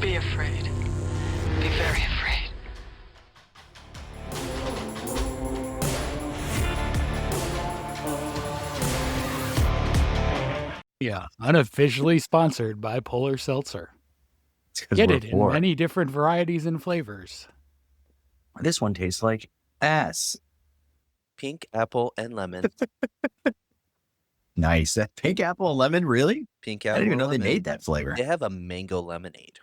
Be afraid. Be very afraid. Yeah, unofficially sponsored by Polar Seltzer. Get it in many different varieties and flavors. This one tastes like ass. Pink, apple, and lemon. Nice. That pink apple and lemon, really? Pink I apple. didn't even know lemon. they made that flavor. They have a mango lemonade.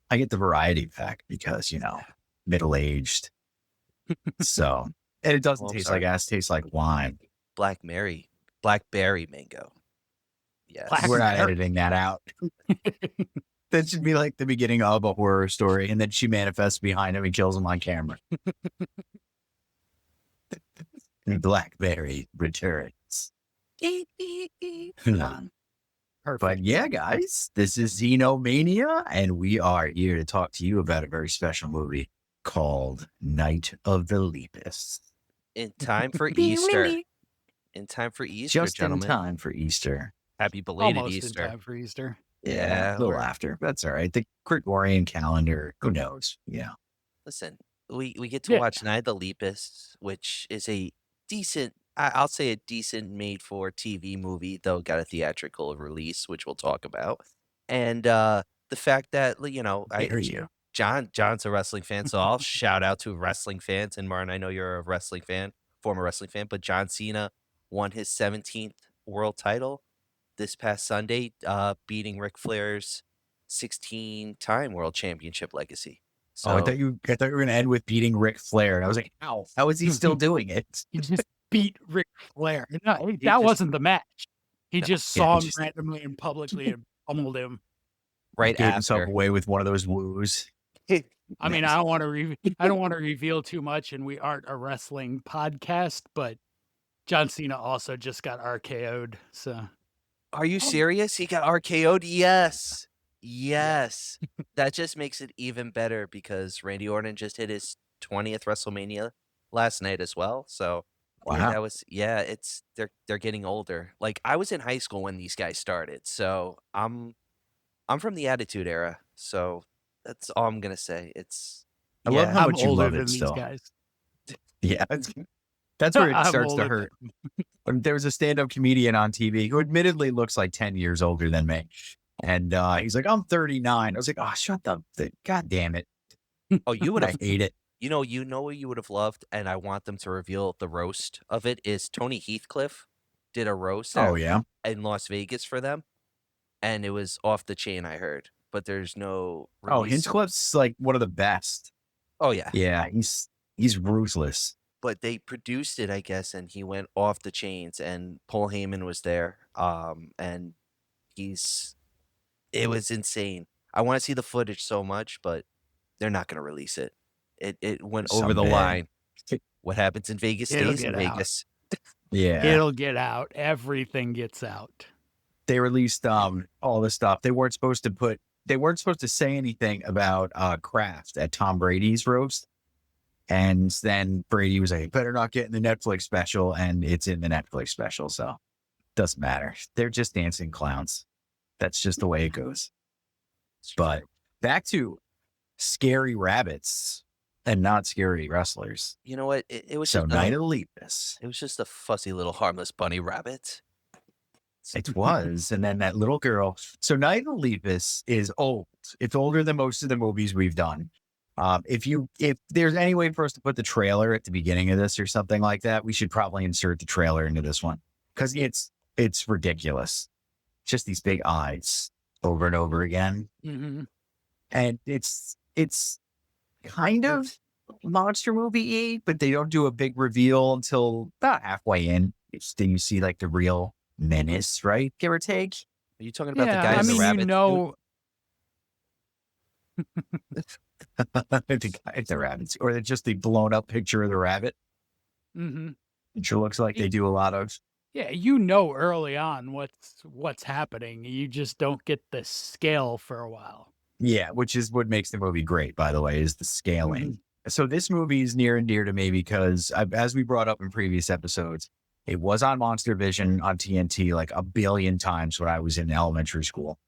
I get the variety pack because, middle-aged. So, and it doesn't taste like ass, it tastes like wine. Blackberry mango. Yes. We're not editing that out. That should be like the beginning of a horror story, and then she manifests behind him and kills him on camera. Blackberry returns. Perfect. But yeah, guys, this is Xenomania, and we are here to talk to you about a very special movie called Night of the Lepus. In time for Easter. In time for Easter, Just gentlemen. in time for Easter. Happy belated Almost Easter. in time for Easter. Yeah, a little after. That's all right. The Gregorian calendar, who knows? Yeah. Listen, we get to watch Night of the Lepus, which is a decent, I'll say a decent made for TV movie, though got a theatrical release, which we'll talk about. And the fact that, John's a wrestling fan, so I'll shout out to wrestling fans. And Martin, I know you're a wrestling fan, former wrestling fan, but John Cena won his 17th world title this past Sunday, beating Ric Flair's 16-time world championship legacy. So, I thought you were going to end with beating Ric Flair. And I was like, how is he still doing it? He just beat Ric Flair. No, that wasn't the match. He just saw him randomly and publicly and pummeled him. Right gave after. himself away with one of those woos. I mean, I don't want to reveal too much, and we aren't a wrestling podcast, but John Cena also just got RKO'd. So, are you serious? He got RKO'd? Yes. Yes. That just makes it even better because Randy Orton just hit his 20th WrestleMania last night as well. So wow. That was they're getting older. Like I was in high school when these guys started. So I'm from the Attitude Era. So that's all I'm gonna say. I love how much you love it than still. These guys. Yeah. That's where it starts to hurt. There was a stand-up comedian on TV who admittedly looks like 10 years older than me. And he's like, I'm 39. I was like, oh, shut the God damn it. Oh, you would have I hate it. You know what you would have loved, and I want them to reveal the roast of it, is Tony Heathcliff did a roast in Las Vegas for them. And it was off the chain, I heard. But there's no release. Oh, Hinchcliffe's like one of the best. Oh, yeah. Yeah, he's ruthless. But they produced it, I guess, and he went off the chains, and Paul Heyman was there. And it was insane. I want to see the footage so much, but they're not going to release it. It went over the line. What happens in Vegas stays in Vegas. Yeah. It'll get out. Everything gets out. They released all this stuff. They weren't supposed to say anything about Kraft at Tom Brady's roast. And then Brady was like, better not get in the Netflix special, and it's in the Netflix special, so it doesn't matter. They're just dancing clowns. That's just the way it goes. But back to scary rabbits and not scary wrestlers. You know what? It was so just Night of the Lepus. It was just a fussy little harmless bunny rabbit. It was. And then that little girl. So Night of the Lepus is old. It's older than most of the movies we've done. If there's any way for us to put the trailer at the beginning of this or something like that, we should probably insert the trailer into this one because it's ridiculous. Just these big eyes over and over again. Mm-hmm. And it's kind of monster movie-y, but they don't do a big reveal until about halfway in. Then you see like the real menace, right? Give or take. Are you talking about the guy in the rabbit? The guy in the rabbits, or just the blown up picture of the rabbit. Mm-hmm. It sure looks like they do a lot of. Yeah, early on what's happening. You just don't get the scale for a while. Yeah, which is what makes the movie great, by the way, is the scaling. Mm-hmm. So this movie is near and dear to me because, as we brought up in previous episodes, it was on Monster Vision on TNT like a billion times when I was in elementary school.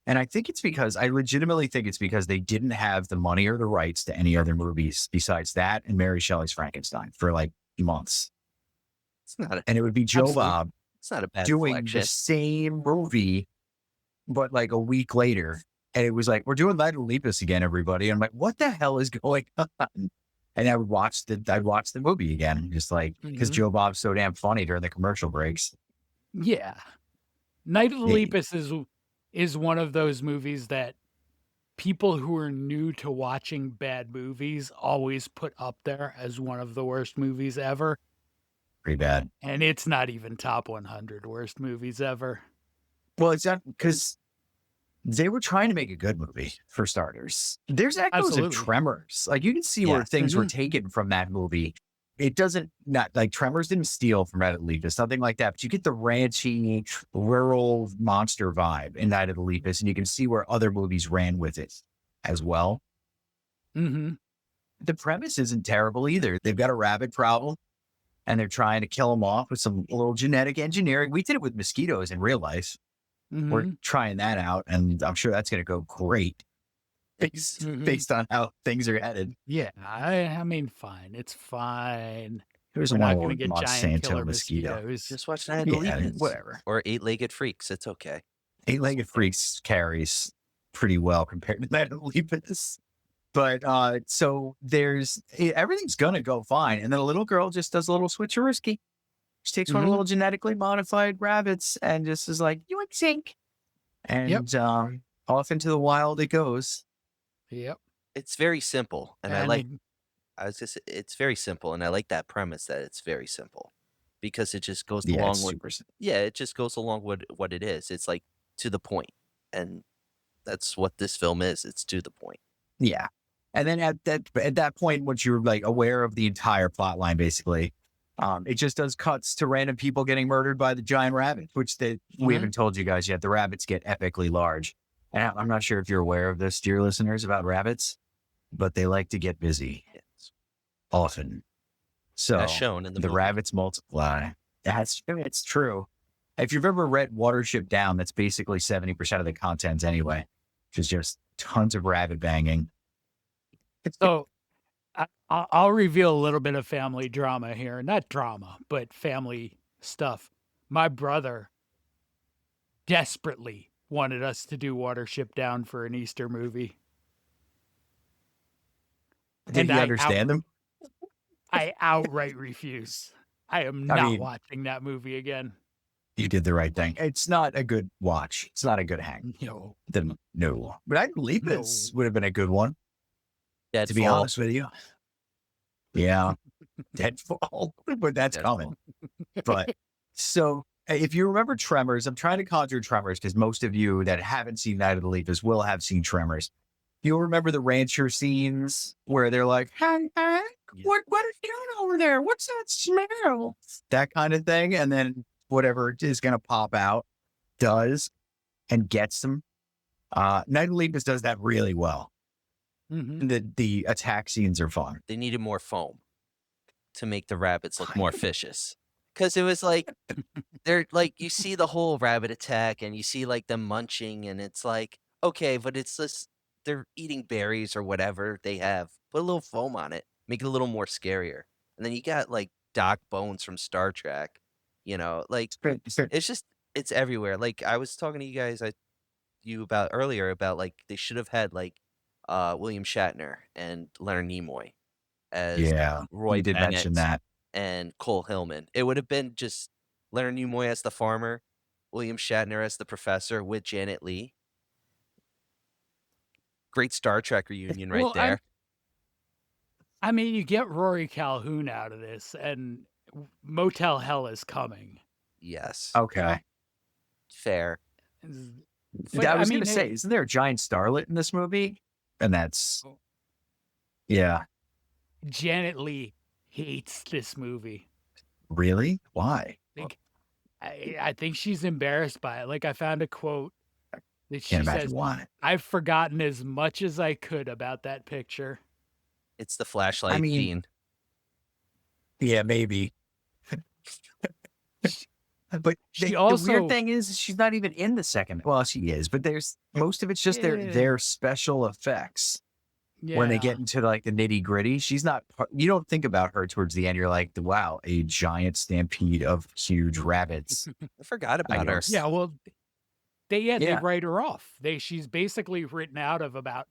And I think it's because I legitimately think it's because they didn't have the money or the rights to any other movies besides that and Mary Shelley's Frankenstein for like months. It's not a, And it would be Joe Absolutely. Bob it's not a bad doing selection. the same movie, but like a week later. And it was like, we're doing Night of Lepus again, everybody. And I'm like, what the hell is going on? And I'd watch the movie again, just like because Mhm. Joe Bob's so damn funny during the commercial breaks. Yeah. Night of the Yeah. Lepus is one of those movies that people who are new to watching bad movies always put up there as one of the worst movies ever. Pretty bad. And it's not even top 100 worst movies ever. Well, it's not because they were trying to make a good movie for starters. There's echoes Absolutely. of Tremors. Like you can see where Yeah. things were Mhm. taken from that movie. It doesn't not like Tremors didn't steal from Night of the Lepus, something like that. But you get the ranchy, rural monster vibe in Night of the Lepus, and you can see where other movies ran with it as well. Mhm. The premise isn't terrible either. They've got a rabbit problem, and they're trying to kill them off with some little genetic engineering. We did it with mosquitoes in real life. We're Mhm. trying that out, and I'm sure that's going to go great Mhm. based on how things are headed. Yeah, I mean, fine. It's fine. There's We're one not more going to get giant Monsanto killer mosquito. mosquitoes. Just watch Night of the Yeah, Lepus. whatever. Or Eight-Legged Freaks. It's okay. Eight-legged freaks carries pretty well compared to that Lepus. But so everything's gonna go fine, and then a little girl just does a little switcherooski. She takes one of the Mhm. little genetically modified rabbits and just is like, "You want sink?" And off into the wild it goes. Yep. It's very simple, and And it's very simple, and I like that premise that it's very simple because it just goes Yeah, along it's with super. it just goes along with what it is. It's like to the point, and that's what this film is. It's to the point. Yeah. And then at that point, once you're like aware of the entire plot line, basically, it just does cuts to random people getting murdered by the giant rabbit, which we Mhm. haven't told you guys yet. The rabbits get epically large. And I'm not sure if you're aware of this, dear listeners, about rabbits, but they like to get busy Yes. often. So As shown in the movie. rabbits multiply. It's true. If you've ever read Watership Down, that's basically 70% of the content anyway, which is just tons of rabbit banging. so I'll reveal a little bit of family drama here. Not drama, but family stuff. My brother desperately wanted us to do Watership Down for an Easter movie. Did And you understand them? I outright refuse. I am I not mean- watching that movie again. You did the right thing. It's not a good watch. It's not a good hang. No. No. But I believe this would have been a good one, to be Deadfall. honest with you. Yeah. Deadfall. But that's Deadfall. coming. But so if you remember Tremors, I'm trying to conjure Tremors because most of you that haven't seen Night of the Lepus will have seen Tremors. You'll remember the rancher scenes where they're like, hey, what are you doing over there? What's that smell? That kind of thing. And then whatever is going to pop out does and gets them. Night of the Lepus does that really well. Mhm. The attack scenes are fun. They needed more foam to make the rabbits look more vicious. Because it was like they're like you see the whole rabbit attack and you see like them munching and it's like, okay, but it's just they're eating berries or whatever they have. Put a little foam on it, make it a little more scarier. And then you got like Doc Bones from Star Trek, like it's just it's everywhere. Like I was talking to you about earlier about like they should have had like William Shatner and Leonard Nimoy as Yeah, Roy you did Bennett mention that. and Cole Hillman. It would have been just Leonard Nimoy as the farmer, William Shatner as the professor with Janet Leigh. Great Star Trek reunion right Well, there. I mean, you get Rory Calhoun out of this, and Motel Hell is coming. Yes. Okay. Fair. But, I was going mean, to say, isn't there a giant starlet in this movie? And that's, yeah. Janet Leigh hates this movie. Really? Why? I think she's embarrassed by it. Like I found a quote that she Can't imagine says, why. "I've forgotten as much as I could about that picture." It's the flashlight mean- gene. Yeah, maybe. But She the also weird thing is she's not even in the second. Well, she is, but there's most of it's just Yeah. their special effects. When they yeah. get into like the nitty gritty, she's not. You don't think about her towards the end. You're like, wow, a giant stampede of huge rabbits. I forgot about her. Adios. Yeah, well, they Yeah. write her off. She's basically written out of about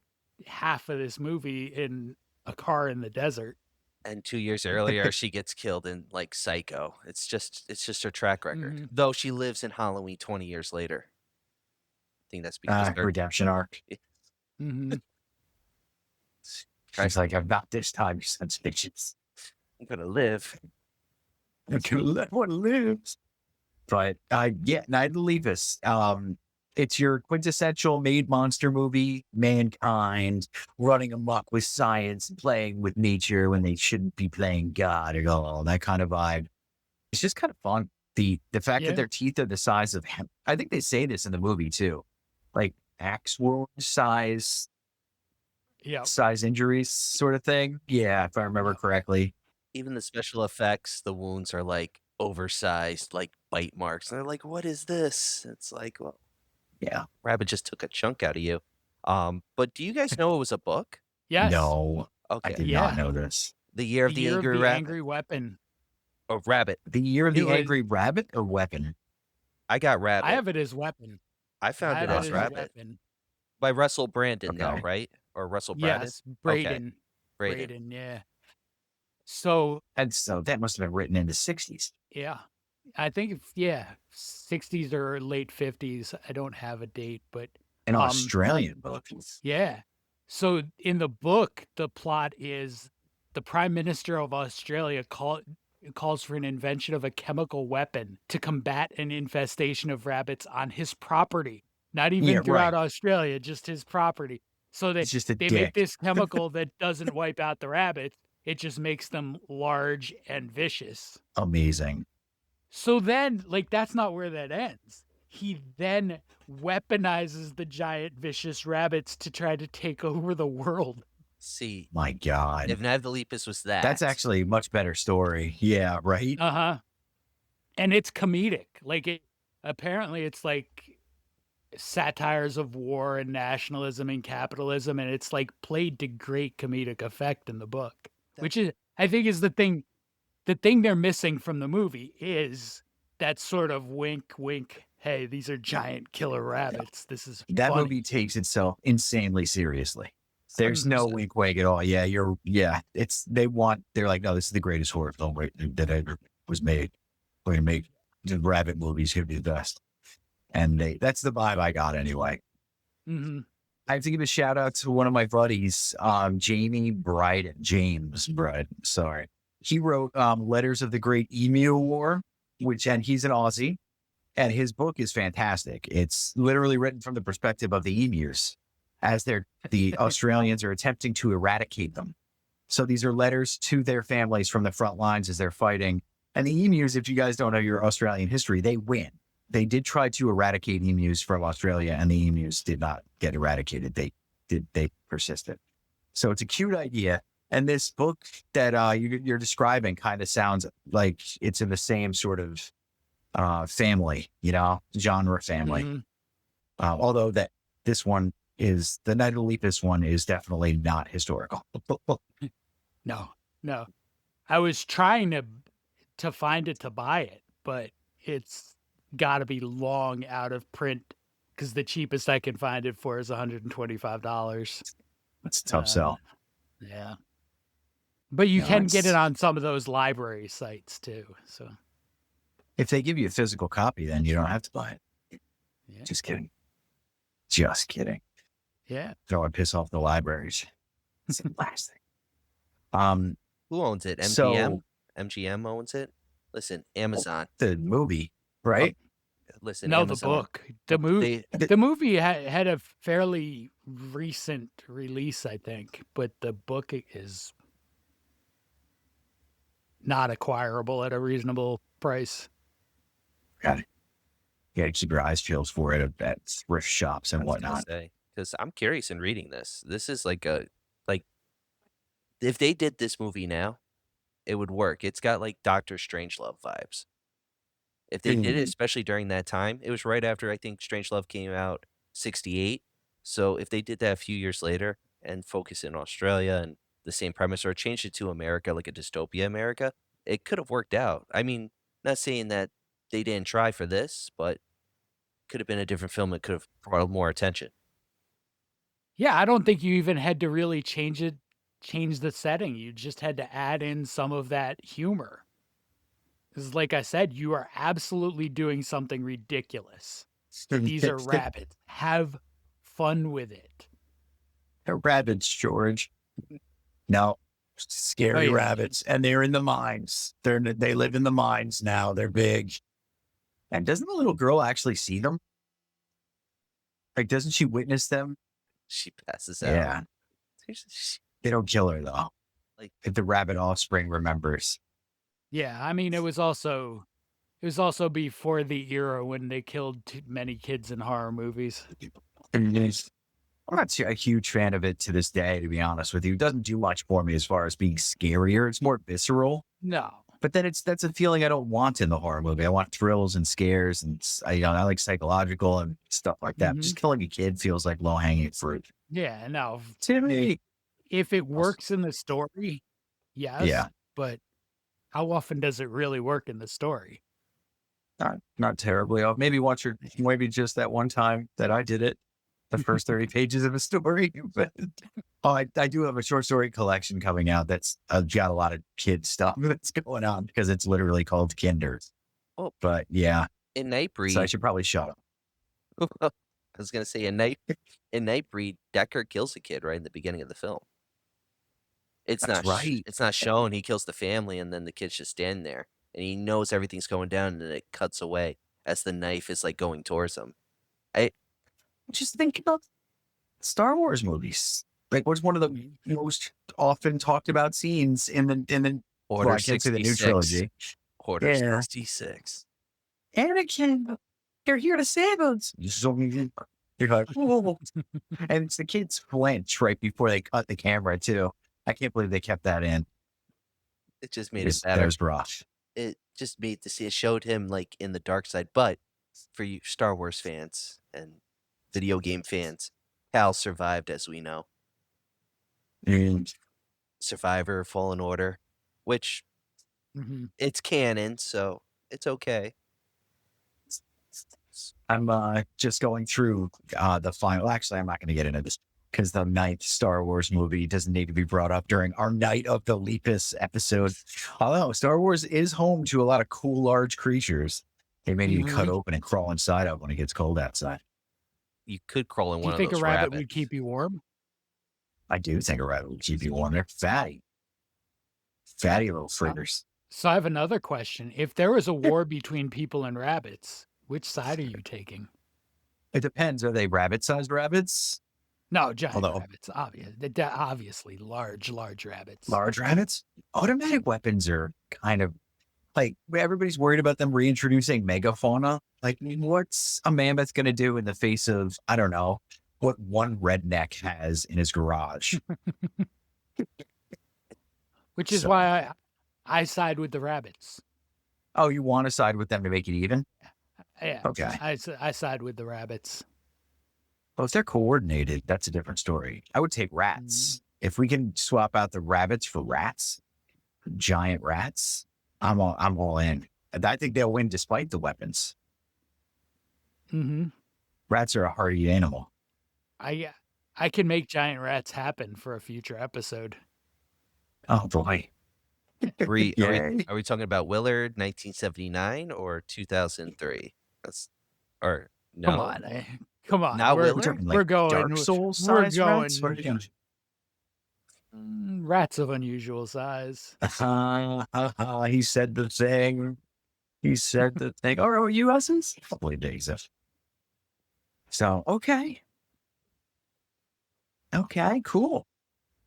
half of this movie in a car in the desert. And 2 years earlier, she gets killed in like Psycho. It's just her track record. Mhm. Though she lives in Halloween 20 years later. I think that's because her Redemption arc. Mhm. She's like, about this time, you sons of bitches. I'm gonna live. I'm gonna let one lives. But yeah, Night of the Lepus. It's your quintessential made monster movie, mankind running amok with science, playing with nature when they shouldn't be playing God or all that kind of vibe. It's just kind of fun. The fact Yeah. that their teeth are the size of I think they say this in the movie too, like axe wound size Yeah. injuries sort of thing. Yeah, if I remember correctly. Even the special effects, the wounds are like oversized, like bite marks. And they're like, what is this? It's like, well, Yeah. rabbit just took a chunk out of you. But do you guys know it was a book? Yes. No, I Okay. did Yeah. not know this. The Year of the Year Angry of the Rabbit. Angry Weapon. Or Rabbit. The Year of the It was- Angry Rabbit or Weapon? I got Rabbit. I have it as weapon. I found I it have as as Rabbit. weapon. By Russell Brandon, though, Okay. right? Or Russell Brandon? Yes, Braden. Braden. Braden, yeah. So And so that must have been written in the 60s. yeah, I think 60s or late 50s. I don't have a date, but An Australian book. yeah. So in the book, the plot is the Prime Minister of Australia calls for an invention of a chemical weapon to combat an infestation of rabbits on his property. Not even Yeah, throughout right. Australia, just his property. So It's just a they dick. make this chemical that doesn't wipe out the rabbits. It just makes them large and vicious. Amazing. So then, like, that's not where that ends. He then weaponizes the giant vicious rabbits to try to take over the world. See, My God. if Night of the Lepus was that. That's actually a much better story. Yeah, right? Uh-huh. And it's comedic. Like, apparently it's like satires of war and nationalism and capitalism, and it's like played to great comedic effect in the book. Which is, I think, is the thing they're missing from the movie is that sort of wink, wink. Hey, these are giant killer rabbits. This is That funny. movie takes itself insanely seriously. There's no 100%. wink wag at all. Yeah, they're like, no, this is the greatest horror film that ever was made. We're gonna make the rabbit movies gonna be the best. And that's the vibe I got anyway. Mm-hmm. I have to give a shout out to one of my buddies, James Bryden. Sorry. He wrote Letters of the Great Emu War, and he's an Aussie, and his book is fantastic. It's literally written from the perspective of the emus as the Australians are attempting to eradicate them. So these are letters to their families from the front lines as they're fighting. And the emus, if you guys don't know your Australian history, they win. They did try to eradicate emus from Australia, and the emus did not get eradicated. They persisted. So it's a cute idea. And this book that you're describing kind of sounds like it's in the same sort of family, genre family. Mm-hmm. Although this one is the Night of the Lepus one is definitely not historical. No. I was trying to find it to buy it, but it's got to be long out of print because the cheapest I can find it for is $125. That's a tough sell. Yeah. But you No, can get it it's- on some of those library sites too. So If they give you a physical copy, then you don't have to buy it. yeah. Just kidding. Yeah. Don't want to piss off the libraries. It's the last thing. Who owns it? MGM? So- MGM owns it? Listen, Amazon. The movie, right? Listen, No, Amazon. the book. The movie. They- The movie had a fairly recent release, I think, but the book is not acquirable at a reasonable price. Got it. You got to keep your eyes peeled for it at thrift shops and whatnot. Because I'm curious in reading this. This is like if they did this movie now, it would work. It's got like Doctor Strangelove vibes. If they did it, especially during that time, it was right after I think Strangelove came out 68. So if they did that a few years later and focused in Australia and the same premise or changed it to America, like a dystopia America, it could have worked out. I mean, not saying that they didn't try for this, but could have been a different film that could have brought more attention. Yeah, I don't think you even had to really change the setting. You just had to add in some of that humor. Because like I said, you are absolutely doing something ridiculous. These are rabbits. Have fun with it. They're rabbits, George. No, scary yeah. rabbits, and they're in the mines. They live in the mines now. They're big. And doesn't the little girl actually see them? Like, doesn't she witness them? She passes out. Yeah. They don't kill her though. Like, if the rabbit offspring remembers. Yeah, I mean, it was also before the era when they killed too many kids in horror movies. I'm not a huge fan of it to this day, to be honest with you. It doesn't do much for me as far as being scarier. It's more visceral. No. But then that's a feeling I don't want in the horror movie. I want thrills and scares, and I like psychological and stuff like that. Just killing a kid feels like low-hanging fruit. Yeah, no. To me. If it works in the story, yes. Yeah. But how often does it really work in the story? Not terribly off. Maybe just that one time that I did it. The first 30 pages of a story. But I do have a short story collection coming out that's got a lot of kid stuff that's going on because it's literally called Kinders. Oh, but yeah. In Nightbreed. So I should probably shut up. I was going to say, in Nightbreed, Decker kills a kid right in the beginning of the film. It's not shown. He kills the family, and then the kid's just standing there, and he knows everything's going down, and then it cuts away as the knife is like going towards him. Just think about Star Wars movies. Like, what's one of the most often talked about scenes in the Order I can't say the new 66. trilogy. Order 66. Anakin, they're here to save us. You're like, whoa. And it's the kids flinch right before they cut the camera too. I can't believe they kept that in. It just made it better. That was rough. It just made to see it showed him like in the dark side. But for you Star Wars fans and video game fans, Cal survived, as we know. Survivor, Fallen Order, which it's canon, so it's okay. I'm just going through the final. Actually, I'm not going to get into this because the 9th Star Wars movie doesn't need to be brought up during our Night of the Lepus episode. Although Star Wars is home to a lot of cool large creatures. They may need to cut open and crawl inside of when it gets cold outside. You could crawl in one of those Do you think a rabbit rabbits. would keep you warm? I do think a rabbit would keep you warm. They're fatty. Fatty little fritters. So I have another question. If there was a war between people and rabbits, which side are you taking? It depends. Are they rabbit-sized rabbits? No, giant rabbits. Obviously, large rabbits. Large rabbits? Automatic weapons are kind of like, everybody's worried about them reintroducing megafauna. Like, what's a mammoth going to do in the face of, I don't know, what one redneck has in his garage? Which is why I side with the rabbits. Oh, you want to side with them to make it even? Yeah. Okay. I side with the rabbits. Well, if they're coordinated, that's a different story. I would take rats. If we can swap out the rabbits for rats, giant rats, I'm all in. I think they'll win despite the weapons. Rats are a hardy animal. I can make giant rats happen for a future episode. Oh boy. Are we talking about Willard 1979 or 2003? No. Come on. Not we're Willard? going Dark Souls we're size going rats? What are you doing? Rats of unusual size. He said the thing. He said the thing. Oh, are you Us's? Probably days. So, okay. Okay, cool.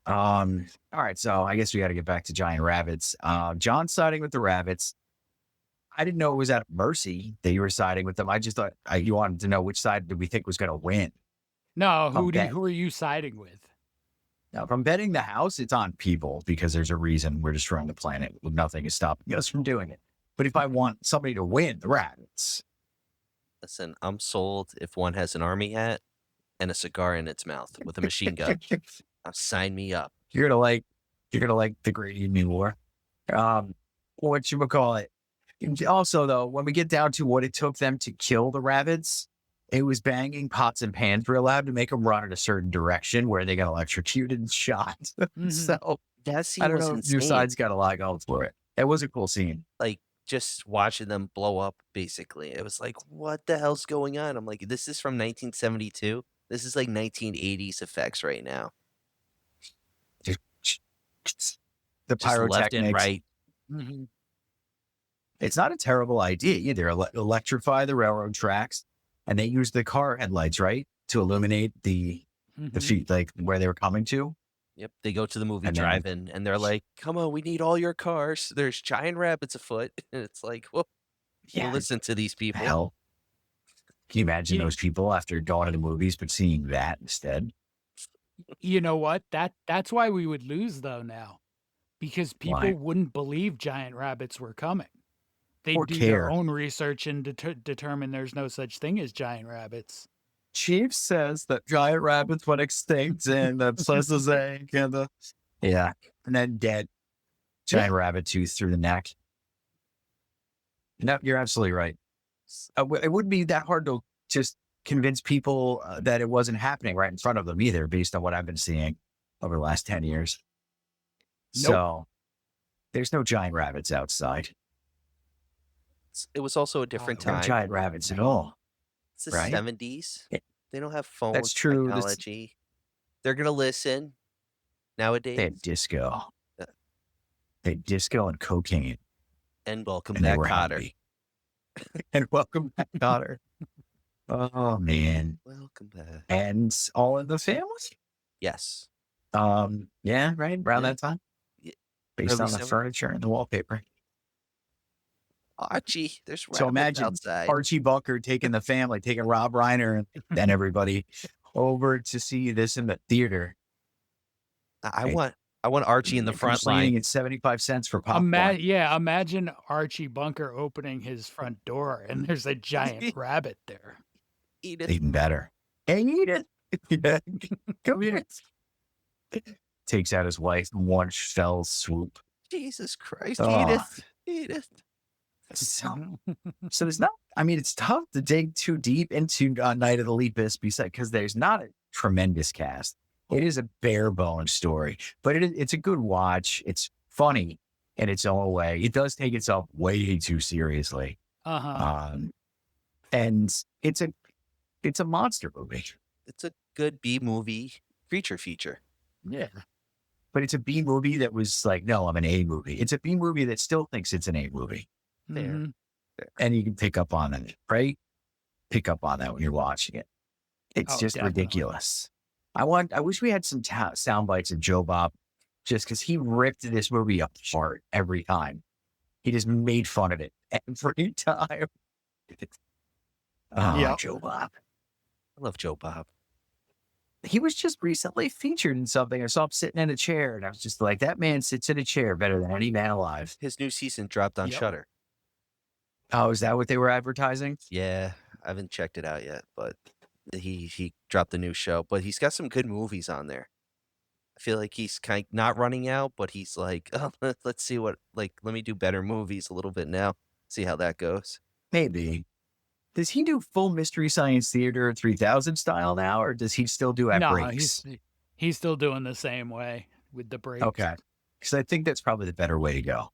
All right, so I guess we got to get back to giant rabbits. John's siding with the rabbits. I didn't know it was out of mercy that you were siding with them. I just thought you wanted to know which side did we think was going to win. No, who are you siding with? Now, if I'm betting the house, it's on people because there's a reason we're destroying the planet. Nothing is stopping us from doing it. But if I want somebody to win, the rabbits. Listen, I'm sold if one has an army hat and a cigar in its mouth with a machine gun. Sign me up. You're gonna like the Great Evening War. What you call it? Also, though, when we get down to what it took them to kill the rabbits, it was banging pots and pans were allowed to make them run in a certain direction where they got electrocuted and shot. So That I scene don't was know. insane. Your side's got a lot going for it. It was a cool scene. Like just watching them blow up, basically. It was like, what the hell's going on? I'm like, this is from 1972. This is like 1980s effects right now. The Just left and pyrotechnics. right. It's not a terrible idea either. Electrify the railroad tracks, and they use the car headlights, right, to illuminate the feet, like where they were coming to. Yep, they go to the movie And then- drive-in, and they're like, come on, we need all your cars. There's giant rabbits afoot. And it's like, well, listen to these people. Hell, can you imagine Yeah. those people after going to the movies but seeing that instead? You know what? That's why we would lose though now, because people Why? wouldn't believe giant rabbits were coming. They'd Or do care. their own research and determine there's no such thing as giant rabbits. Chief says that giant rabbits went extinct and the Plessis egg and the and then dead giant rabbit tooth through the neck. No, you're absolutely right. It wouldn't be that hard to just convince people that it wasn't happening right in front of them either, based on what I've been seeing over the last 10 years. Nope. So there's no giant rabbits outside. It was also a different No time. giant rabbits at all. It's the right? 70s. Yeah. They don't have phones, That's true. technology. They're going to listen nowadays. They had disco. Yeah. They had disco and cocaine. And welcome And they back, were Cotter. happy. And welcome back, Cotter. Oh, man. Welcome back. And All in the Family? Yes. Yeah, right? Around Yeah. that time? Yeah. Based Early on the 70s. furniture and the wallpaper. Archie, there's rabbits So imagine outside. Archie Bunker taking the family, taking Rob Reiner and everybody over to see this in the theater. I want Archie in the front Complaining line. at 75 cents for popcorn. Imagine Archie Bunker opening his front door and there's a giant rabbit there. Edith. Even better. Hey, Edith. Come here. Takes out his wife in one fell swoop. Jesus Christ, Oh. Edith. So there's not, I mean, it's tough to dig too deep into Night of the Lepus because there's not a tremendous cast. It is a bare bones story, but it's a good watch. It's funny in its own way. It does take itself way too seriously. And it's a monster movie. It's a good B movie feature. Yeah. But it's a B movie that was like, no, I'm an A movie. It's a B movie that still thinks it's an A movie. Fair. Mhm. And you can pick up on it, right? Pick up on that when you're watching it. It's Oh, just definitely. ridiculous. I wish we had some sound bites of Joe Bob, just because he ripped this movie apart every time. He just made fun of it every time. Oh, Yep. Joe Bob. I love Joe Bob. He was just recently featured in something. I saw him sitting in a chair, and I was just like, that man sits in a chair better than any man alive. His new season dropped on Yep. Shudder. Oh, is that what they were advertising? Yeah, I haven't checked it out yet, but he dropped a new show. But he's got some good movies on there. I feel like he's kind of not running out, but he's like, oh, let's see let me do better movies a little bit now. See how that goes. Maybe. Does he do full Mystery Science Theater 3000 style now, or does he still do at No, breaks? he's still doing the same way with the breaks. Okay. Because I think that's probably the better way to go.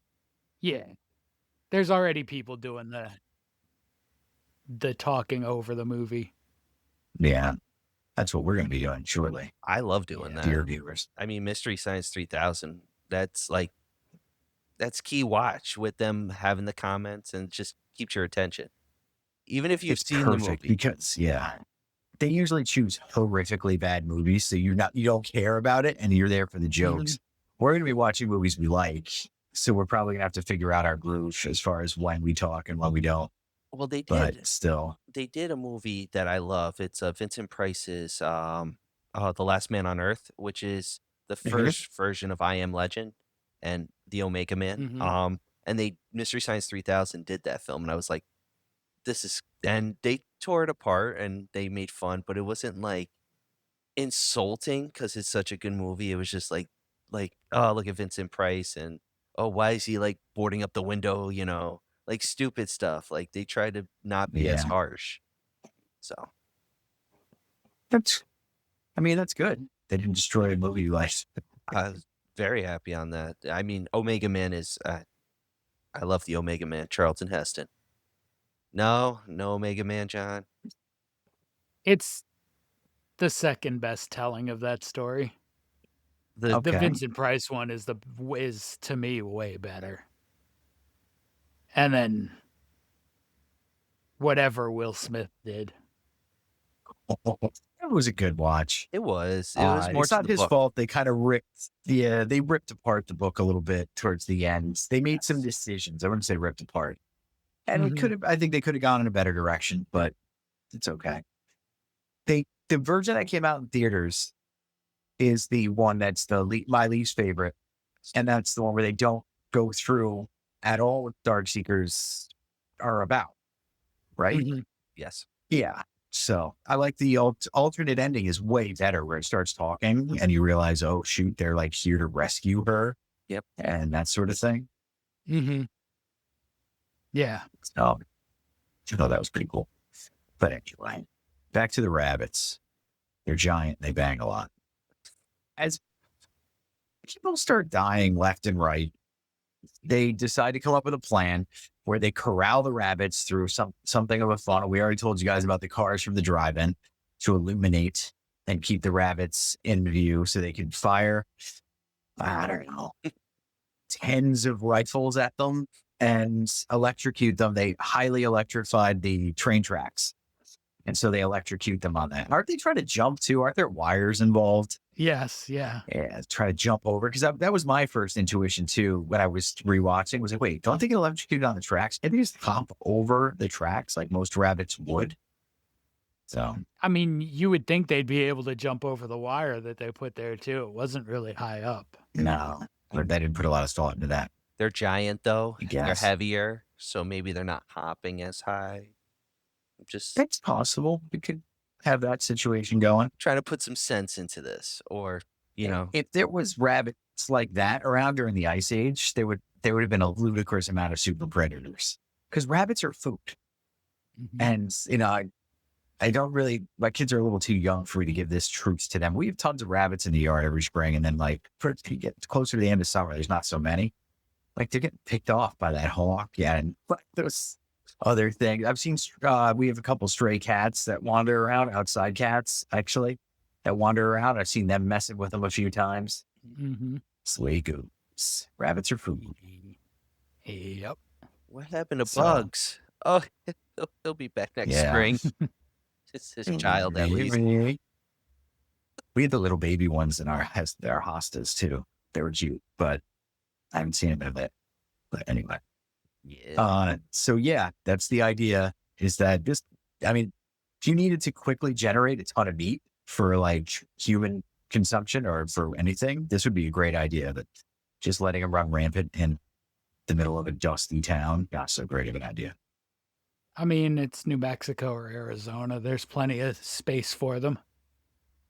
Yeah. There's already people doing the talking over the movie. Yeah. That's what we're going to be doing shortly, I love doing that. dear viewers. I mean, Mystery Science 3000, that's key watch with them having the comments and just keeps your attention. Even if you've It's seen the perfect movie. because, they usually choose horrifically bad movies. So you don't care about it and you're there for the jokes. We're going to be watching movies we like. So we're probably going to have to figure out our groove as far as when we talk and when we don't. Well, they did. But still, They did a movie that I love. It's Vincent Price's The Last Man on Earth, which is the Mhm. first version of I Am Legend and the Omega Man. Mhm. and Mystery Science 3000 did that film, and I was like, this is, and they tore it apart and they made fun, but it wasn't like insulting because it's such a good movie. It was just like, oh, look at Vincent Price, and oh, why is he like boarding up the window, like stupid stuff. Like they try to not be as Yeah. harsh. So That's good. They didn't destroy a movie you liked. I was very happy on that. I mean, Omega Man is, I love the Omega Man, Charlton Heston. No Omega Man, John. It's the second best telling of that story. The Okay. Vincent Price one is to me way better. And then whatever Will Smith did. It was a good watch. It was more It's to not the his book. fault. They kind of they ripped apart the book a little bit towards the end. They made some decisions. I wouldn't say ripped apart. And I think they could have gone in a better direction, but it's okay. The version that came out in theaters is the one that's my least favorite. And that's the one where they don't go through at all what Darkseekers are about. Right? Mhm. Yes. Yeah. So I like the alternate ending is way better, where it starts talking and you realize, oh shoot, they're like here to rescue her. Yep. And that sort of thing. Mm-hmm. Yeah. So I thought that was pretty cool. But anyway, back to the rabbits. They're giant. They bang a lot. As people start dying left and right, they decide to come up with a plan where they corral the rabbits through something of a funnel. We already told you guys about the cars from the drive-in to illuminate and keep the rabbits in view so they can fire, I don't know, tens of rifles at them and electrocute them. They highly electrified the train tracks. And so they electrocute them on that. Aren't they trying to jump too? Aren't there wires involved? Yes. Yeah. Yeah, try to jump over. Because that was my first intuition too when I was rewatching. Was like, wait, don't they get electrocuted on the tracks? And they just hop over the tracks like most rabbits would. So, I mean, you would think they'd be able to jump over the wire that they put there too. It wasn't really high up. no, they didn't put a lot of thought into that. They're giant though. I They're guess. heavier, so maybe they're not hopping as high. Just That's possible. We could have that situation going. trying to put some sense into this, or If there was rabbits like that around during the Ice Age, there would have been a ludicrous amount of super predators. Because rabbits are food. Mhm. And, I don't really, my kids are a little too young for me to give this truth to them. We have tons of rabbits in the yard every spring. And then for you get closer to the end of summer, there's not so many. Like they're getting picked off by that hawk. Yeah. And those other things. I've seen, we have a couple stray cats that wander around, outside cats, actually, that wander around. I've seen them messing with them a few times. Mm-hmm. Sway goose. Rabbits are food. Yep. what happened to So- Bugs? Oh, he'll be back next Yeah. spring. It's his child at least. We had the little baby ones in our hostas too. They were cute, but I haven't seen them in a bit. But anyway. Yeah. So yeah, that's the idea, is that if you needed to quickly generate a ton of meat for like human consumption or for anything, this would be a great idea. But just letting them run rampant in the middle of a dusty town, not so great of an idea. I mean, it's New Mexico or Arizona. There's plenty of space for them.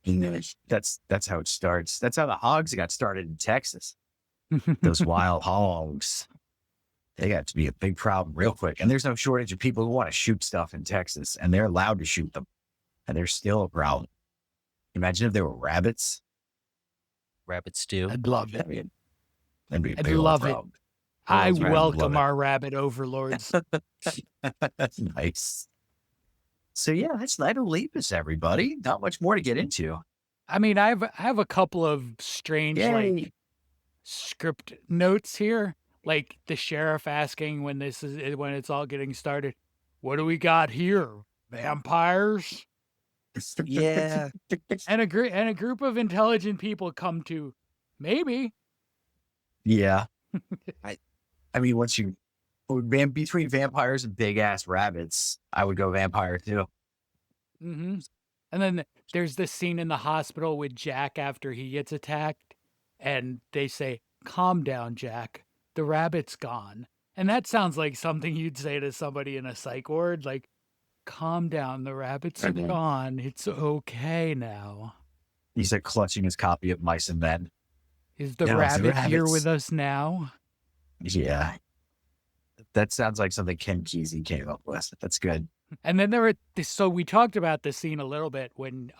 That's how it starts. That's how the hogs got started in Texas. Those wild hogs. They got to be a big problem real quick. And there's no shortage of people who want to shoot stuff in Texas, and they're allowed to shoot them. And they're still a problem. Imagine if there were rabbits. Rabbit stew. I'd love it. That'd be a I'd big old love it. problem. I I'd love welcome it. our rabbit overlords. That's nice. So yeah, that's Night of Lepus, everybody. Not much more to get into. I mean, I have a couple of strange like script notes here, like the sheriff asking when it's all getting started, "What do we got here? Vampires?" Yeah. And a group of intelligent people come to, maybe. Yeah. I- mean, between vampires and big ass rabbits, I would go vampire too. Mm-hmm. And then there's this scene in the hospital with Jack after he gets attacked, and they say, "Calm down, Jack. The rabbit's gone." And that sounds like something you'd say to somebody in a psych ward, like, calm down, the rabbits are gone. It's okay now. He's like clutching his copy of Mice and Men. Is the No, it's the rabbit here rabbits. with us now? Yeah. That sounds like something Ken Kesey came up with. That's good. And then there were, so we talked about the scene a little bit when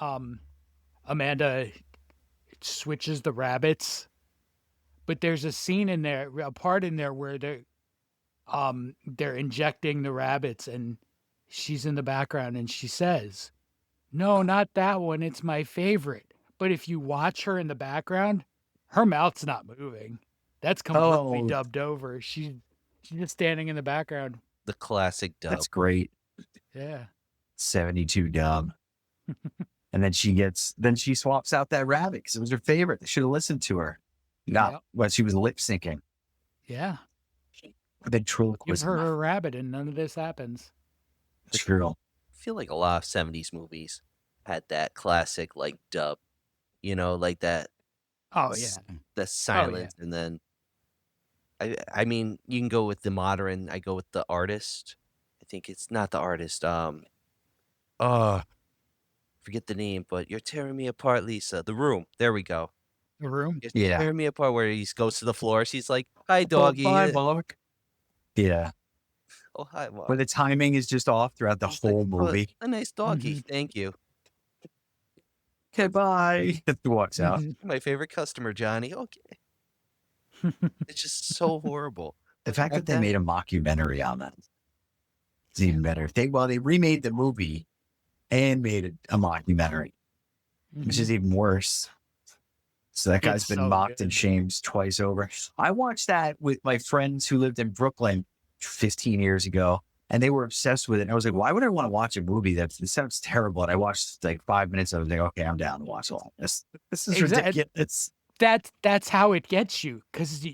Amanda switches the rabbits, but there's a scene in there, a part in there where they're injecting the rabbits and she's in the background and she says, "No, not that one. It's my favorite." But if you watch her in the background, her mouth's not moving. That's completely Oh. dubbed over. She's just standing in the background. The classic dub. That's great. Yeah. 72 dub. And then she swaps out that rabbit because it was her favorite. They should have listened to her. Not Yep. when she was lip syncing. Yeah. The Give ventriloquism. her a rabbit and none of this happens. True. I feel like a lot of 70s movies had that classic like dub, like that Oh, yeah. the silence, and then I mean you can go with the modern. I go with the artist. I think it's not the artist. Forget the name, but you're tearing me apart, Lisa. The Room. There we go. The Room. You're Yeah. tearing me apart. Where he goes to the floor. She's like, "Hi, doggy." Bye, Mark. Yeah. Oh, hi, Mark. Where the timing is just off throughout the It's like, whole "Oh, movie. a nice doggy. Thank you. Okay, bye. It walks out. Mhm. My favorite customer, Johnny. Okay. It's just so horrible. The fact that they made a mockumentary on that is even better. They remade the movie and made a mockumentary, which is even worse. So that guy's It's been so mocked good. and shamed twice over. I watched that with my friends who lived in Brooklyn 15 years ago, and they were obsessed with it. And I was like, why would I want to watch a movie that sounds terrible? And I watched like 5 minutes of it. Like, okay, I'm down to watch all this. This is ridiculous. That's how it gets you, because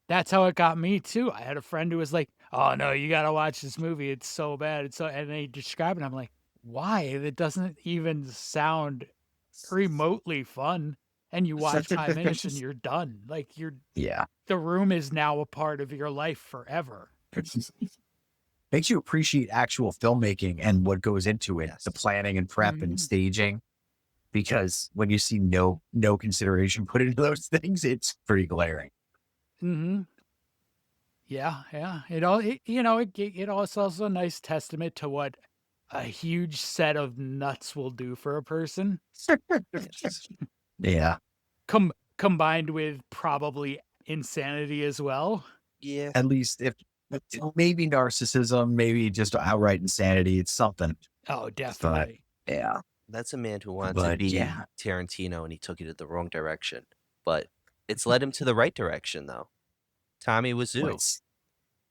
that's how it got me too. I had a friend who was like, "Oh no, you gotta watch this movie. It's so bad. It's so," and they describe it. I'm like, why? It doesn't even sound remotely fun. And you watch 5 minutes and you're done. Like Yeah. The Room is now a part of your life forever. Makes you appreciate actual filmmaking and what goes into it, Yes. the planning and prep and Mhm. staging. Because when you see no consideration put into those things, it's pretty glaring. Mm-hmm. Yeah. It also a nice testament to what a huge set of nuts will do for a person, Yeah. combined with probably insanity as well. Yeah. At least if maybe narcissism, maybe just outright insanity, it's something. Oh, definitely. Yeah. That's a man who wanted to But, be yeah. Tarantino and he took it in the wrong direction. But it's led him to the right direction, though. Tommy Wiseau. What's-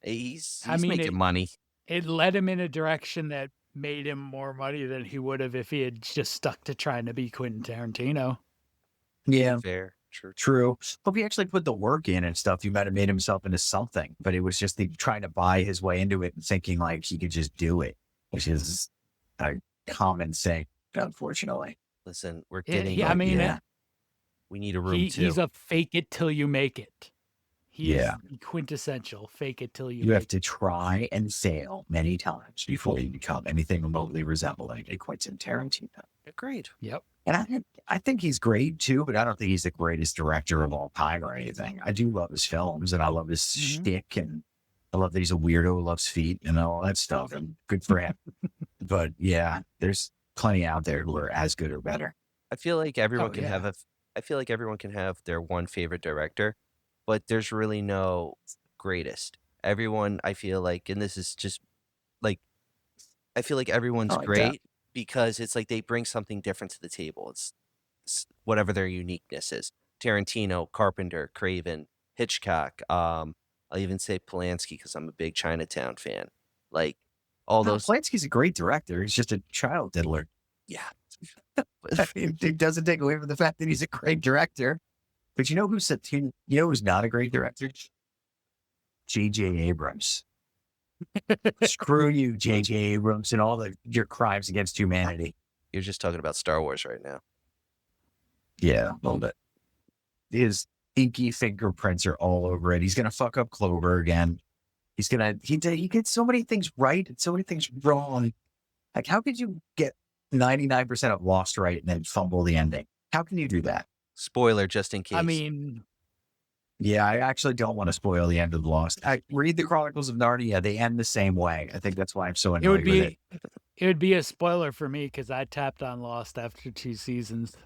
He's I mean, making money. It led him in a direction that made him more money than he would have if he had just stuck to trying to be Quentin Tarantino. Yeah. Fair. True. True. But if he actually put the work in and stuff, he might have made himself into something. But it was just trying to buy his way into it and thinking like he could just do it, which is a common thing, unfortunately. Listen, we're Yeah, getting. I mean, yeah. We need a room too. he's a fake it till you make it. He Yeah. is quintessential fake it till you You make have to try and fail many times before you become anything remotely resembling a Quentin Tarantino. Agreed. it. Yep. And I think he's great too, but I don't think he's the greatest director of all time or anything. I do love his films and I love his shtick, and I love that he's a weirdo who loves feet and all that stuff, and good for him. But yeah, there's plenty out there who are as good or better. I feel like everyone Oh, can yeah. have I feel like everyone can have their one favorite director, but there's really no greatest. Everyone, I feel like, and this is just like, I feel like everyone's I like that. great because it's like they bring something different to the table. It's whatever their uniqueness is. Tarantino, Carpenter, Craven, Hitchcock. I'll even say Polanski because I'm a big Chinatown fan. Like all No, those. Polanski's a great director. He's just a child diddler. Yeah. It doesn't take away from the fact that he's a great director. But you know who's not a great director? J.J. Abrams. Screw you, J.J. Abrams, and all your crimes against humanity. You're just talking about Star Wars right now. Yeah, a little bit. His inky fingerprints are all over it. He's gonna fuck up Clover again. He's gonna he gets so many things right and so many things wrong. Like, how could you get 99% of Lost right and then fumble the ending? How can you do that? Spoiler, just in case. I mean, Yeah, I actually don't want to spoil the end of Lost. I read the Chronicles of Narnia; they end the same way. I think that's why I'm so it annoyed would with it. be it would be a spoiler for me because I tapped on Lost after 2 seasons.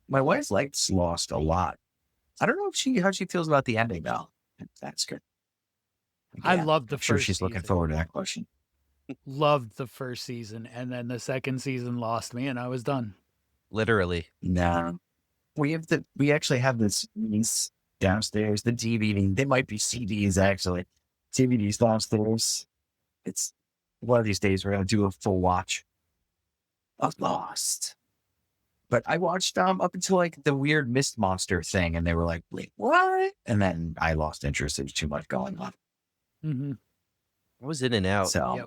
My wife likes Lost a lot. I don't know how she feels about the ending though. That's good. I Yeah, loved the I'm sure first she's looking season. forward to that question. Loved the first season, and then the second season lost me, and I was done. Literally. No, we actually have these downstairs. The DVD. They might be CDs actually. DVDs downstairs. It's one of these days we're gonna do a full watch of Lost. But I watched up until like the weird mist monster thing, and they were like, "Wait, what?" And then I lost interest. There's too much going on. Mm-hmm. I was in and out. So Yep.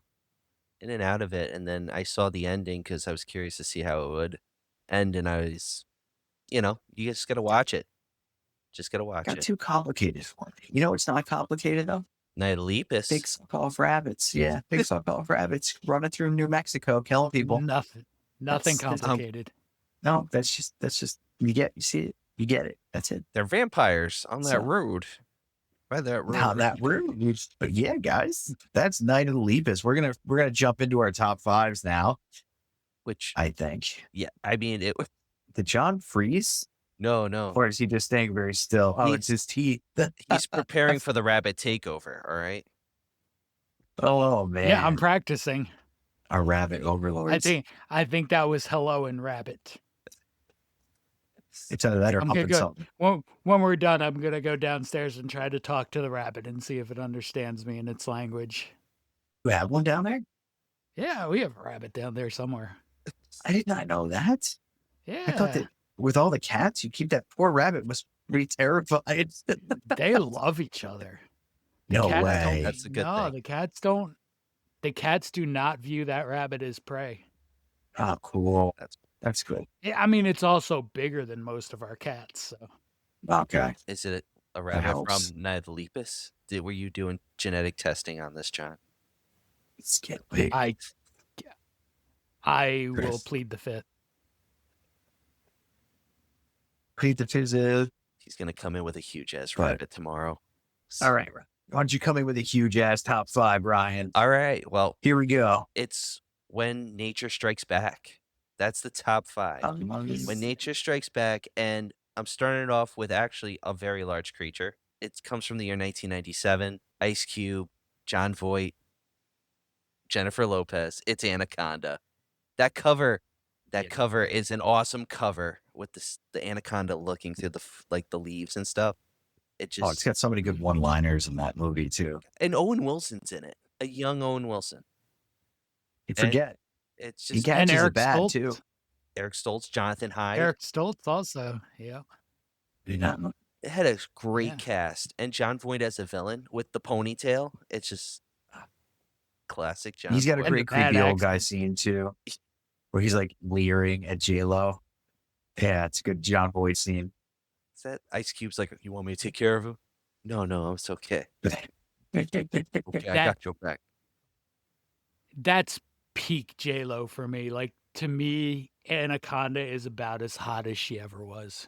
In and out of it, and then I saw the ending because I was curious to see how it would end, and I was, you just gotta watch it. Just gotta watch got it. too complicated for me. You know, it's not complicated though. Night of Lepus. Big suck-off rabbits. Yeah, big suck-off rabbits running through New Mexico, killing people. Nothing That's- complicated. No, that's just you see it, you get it. That's it. They're vampires on that So- road. By that road. Now that room, but yeah, guys, that's Night of the Lepus. We're gonna jump into our top fives now. Which, I think. yeah, I mean, it. Did John freeze, No. or is he just staying very still? Oh, it's his teeth. He's preparing for the rabbit takeover. All right. Oh man, Yeah, I'm practicing. a rabbit overlord. I think that was Hello and Rabbit. It's either that or I'm up gonna and go- something. When we're done, I'm gonna go downstairs and try to talk to the rabbit and see if it understands me in its language. You have one down there? Yeah, we have a rabbit down there somewhere. I did not know that. Yeah, I thought that with all the cats, you keep that poor rabbit must be terrified. they love each other. No Cats way. don't- That's a good no, thing. the cats don't. The cats do not view that rabbit as prey. Oh, cool. That's- That's good. Yeah, I mean, it's also bigger than most of our cats. So Okay. Is it a rabbit helps. from Night of the Lepus? Were you doing genetic testing on this, John? It's getting big. I will Chris. plead the fifth. Plead the fifth. He's gonna come in with a huge ass Right. rabbit tomorrow. All right. Why don't you come in with a huge ass top five, Ryan? All right. Well, Here we go. it's When Nature Strikes Back. That's the top five. When Nature Strikes Back, and I'm starting it off with actually a very large creature. It comes from the year 1997. Ice Cube, John Voight, Jennifer Lopez. It's Anaconda. That cover is an awesome cover with the anaconda looking through the leaves and stuff. It just Oh, it's got so many good one-liners in that movie too. and Owen Wilson's in it. A young Owen Wilson. You And forget It's he just catches it Eric bad Stoltz. too. Eric Stoltz, Jonathan Hyde. Eric Stoltz also. Yeah. You know? It had a great Yeah. cast, and John Voight as a villain with the ponytail. It's just classic John. He's got a Voight. And great the bad creepy old guy accent. scene too, where he's like leering at J-Lo. Yeah, it's a good John Boyd scene. Is that Ice Cube's like, you want me to take care of him? No, it's okay. Okay, I That- got your back. That's peak J-Lo for me. Like, to me, Anaconda is about as hot as she ever was.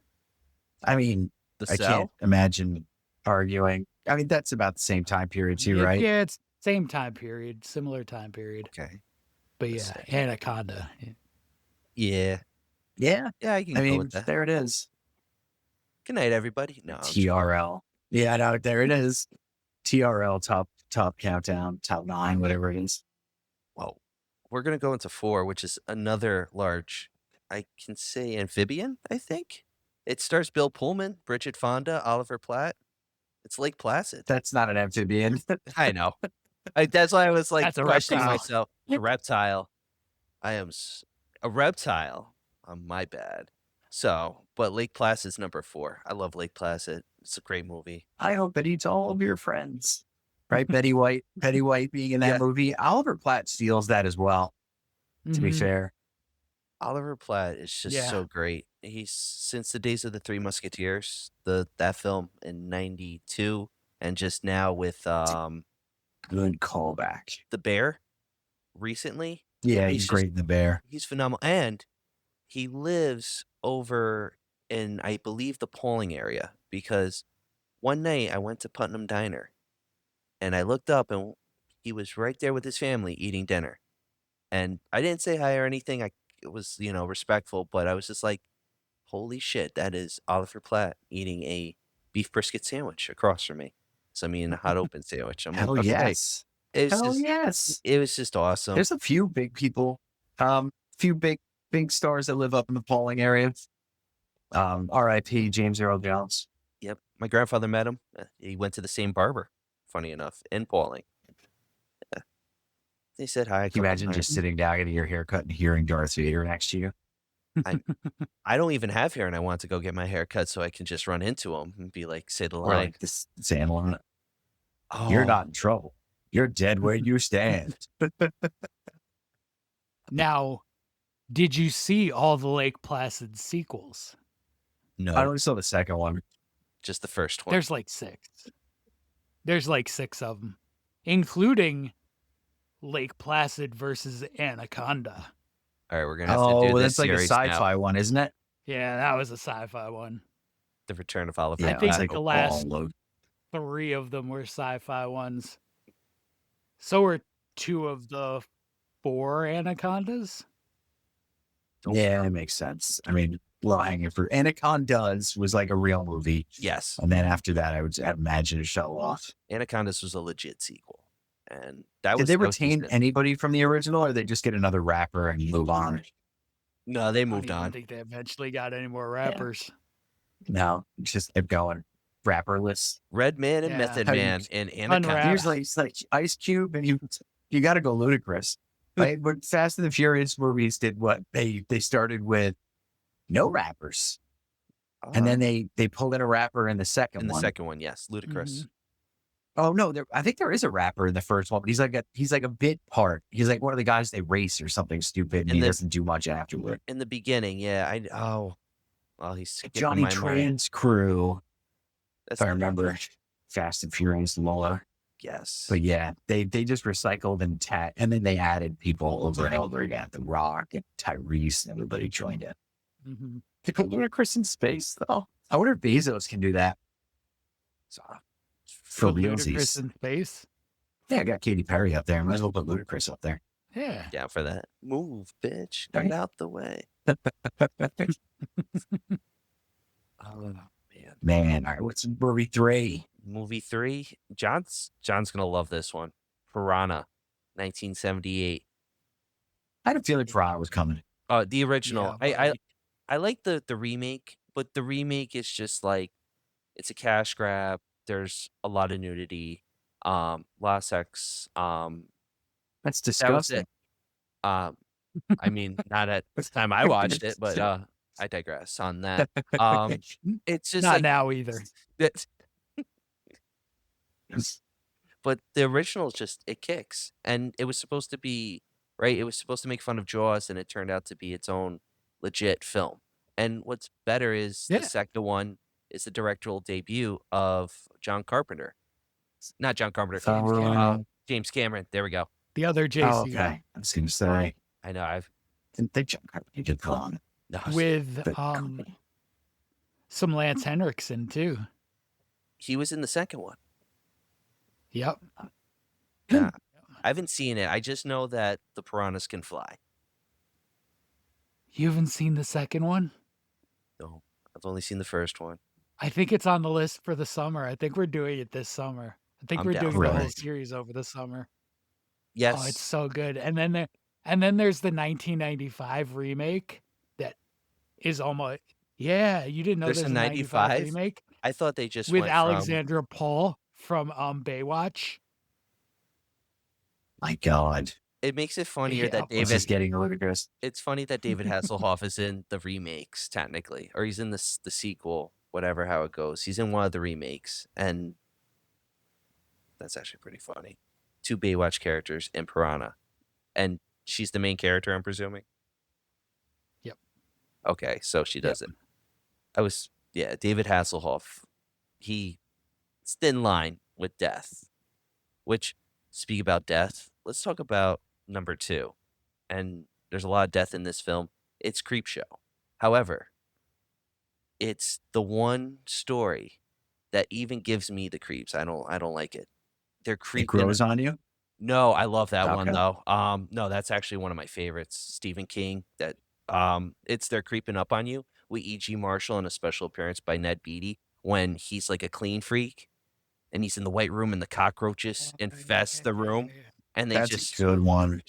I mean, The I cell. can't imagine arguing. I mean, that's about the same time period too, Yeah, right? Yeah, it's same time period, similar time period. Okay. But The yeah, same. Anaconda. Yeah. Yeah. Yeah, I can I go mean, with that. there it is. Good night, everybody. No, I'm just- TRL. Yeah, I know. There it is. TRL top countdown, top 9, whatever it is. well, we're gonna go into 4, which is another large, I can say amphibian, I think. It stars Bill Pullman, Bridget Fonda, Oliver Platt. It's Lake Placid. That's not an amphibian. I know. That's why I was like That's a questioning reptile. myself. A reptile. I am a reptile. My bad. So, but Lake Placid's number 4. I love Lake Placid. It's a great movie. I hope it eats all of your friends. Right? Betty White being in that Yeah. movie. Oliver Platt steals that as well, to be Mhm. fair. Oliver Platt is just Yeah. so great. He's since the days of the Three Musketeers, that film in '92, and just now with Good callback. the Bear recently. Yeah, He's he's just great in the bear. he's phenomenal, and he lives over in, I believe, the polling area, because one night I went to Putnam Diner and I looked up and he was right there with his family eating dinner. And I didn't say hi or anything. It was, respectful, but I was just like, holy shit, that is Oliver Platt eating a beef brisket sandwich across from me. So I mean, a hot open sandwich. I'm like, Hell okay. yes. It was Hell just, yes. it was just awesome. There's a few big people, few big stars that live up in the polling area. R.I.P. James Earl Jones. Yep. My grandfather met him. He went to the same barber, funny enough, in Pauling. Yeah. They said hi. Can you imagine just sitting down getting your haircut and hearing Darth Vader next to you? I don't even have hair, and I want to go get my hair cut so I can just run into him and be like, say the Or line. like this Sandlot. Oh, You're not in trouble. You're dead where you stand. Now, did you see all the Lake Placid sequels? no, I only saw the second one. just the first one. There's like 6. There's like 6 of them, including Lake Placid versus Anaconda. All right, we're gonna have to do Oh, this that's like a series sci-fi now. one, isn't it? Yeah, that was a sci-fi one. The Return of Oliver. I Yeah, think it's like the a last ball load. 3 of them were sci-fi ones. So were 2 of the 4 Anacondas. Yeah, it makes sense. I mean, low hanging fruit. Anacondas was like a real movie. Yes, And then after that, I would imagine it fell off. Anacondas was a legit sequel, and that Did was they that was retain decent. anybody from the original, or they just get another rapper and move on? No, they I don't moved even on. think they eventually got any more rappers. No, it's just kept going. Rapperless. Red Man and Yeah. Method How do you- Man and Unwrap. Anaconda. Here's like, it's like Ice Cube, and you got to go Ludacris. Like, when Fast and the Furious movies did what? They started with no rappers, and then they pulled in a rapper in the second in the one. second one, yes, Ludacris. Mhm. Oh no, I think there is a rapper in the first one, but he's like a bit part. He's like one of the guys they race or something stupid, and And he then- doesn't do much afterward. In the beginning, yeah. Well, he's skipping Johnny my mind. Tran's crew, That's if I remember, Fast and Furious Lola. yes. But yeah, they just recycled and then they added people over and over again. The Rock and Tyrese and everybody joined in. Mhm. They put Ludacris in space though. I wonder if Bezos can do that. So, for Put Ludacris realsies. in space. Yeah, I got Katy Perry up there. Might as well put Ludacris up there. Yeah. Down for that. Move, bitch. Right. Get out the way. Oh man. Man, all right, what's movie 3? Movie 3. John's gonna love this one. Piranha, 1978. I had a feeling Piranha was coming. The original. Yeah, I like the remake, but the remake is just like, it's a cash grab. There's a lot of nudity, a lot of sex. That's That was disgusting. it. I mean, not at the time I watched it, but I digress on that. It's just not like now either. but the original is just, it kicks, and it was supposed to be right. It was supposed to make fun of Jaws, and it turned out to be its own legit film. And what's better is Yeah. the second one is the directorial debut of John Carpenter. Not John Carpenter. James Cameron. There we go. The other JC Oh, okay. I was going to say, I know. didn't think John Carpenter did Piranha. No, with But- some Lance Henriksen too. he was in the second one. Yep. Yeah. I haven't seen it. I just know that the piranhas can fly. You haven't seen the second one? No, I've only seen the first one. I think it's on the list for the summer. I think we're doing it this summer. I think I'm we're down doing for the it. whole series over the summer. Yes. Oh, it's so good. And then there's the 1995 remake that is almost you didn't know There's there's a a 95 95? remake I thought they just with went Alexandra Paul from Baywatch. My God. It makes it funnier Yeah, that This David. is getting ludicrous. It's funny that David Hasselhoff is in the remakes technically, or he's in the sequel, whatever how it goes. He's in one of the remakes, and that's actually pretty funny. 2 Baywatch characters in Piranha, and she's the main character, I'm presuming. Yep. Okay, so she does it. David Hasselhoff. It's thin line with death. Which, speak about death, let's talk about number 2. And there's a lot of death in this film. It's Creepshow. However, it's the one story that even gives me the creeps. I don't like it. They're It creeping. grows on you. No, I love that one Okay. though. No, that's actually one of my favorites. Stephen King. It's They're Creeping Up on You with E.G. Marshall and a special appearance by Ned Beatty when he's like a clean freak and he's in the white room and the cockroaches infest the room and they That's just a good one.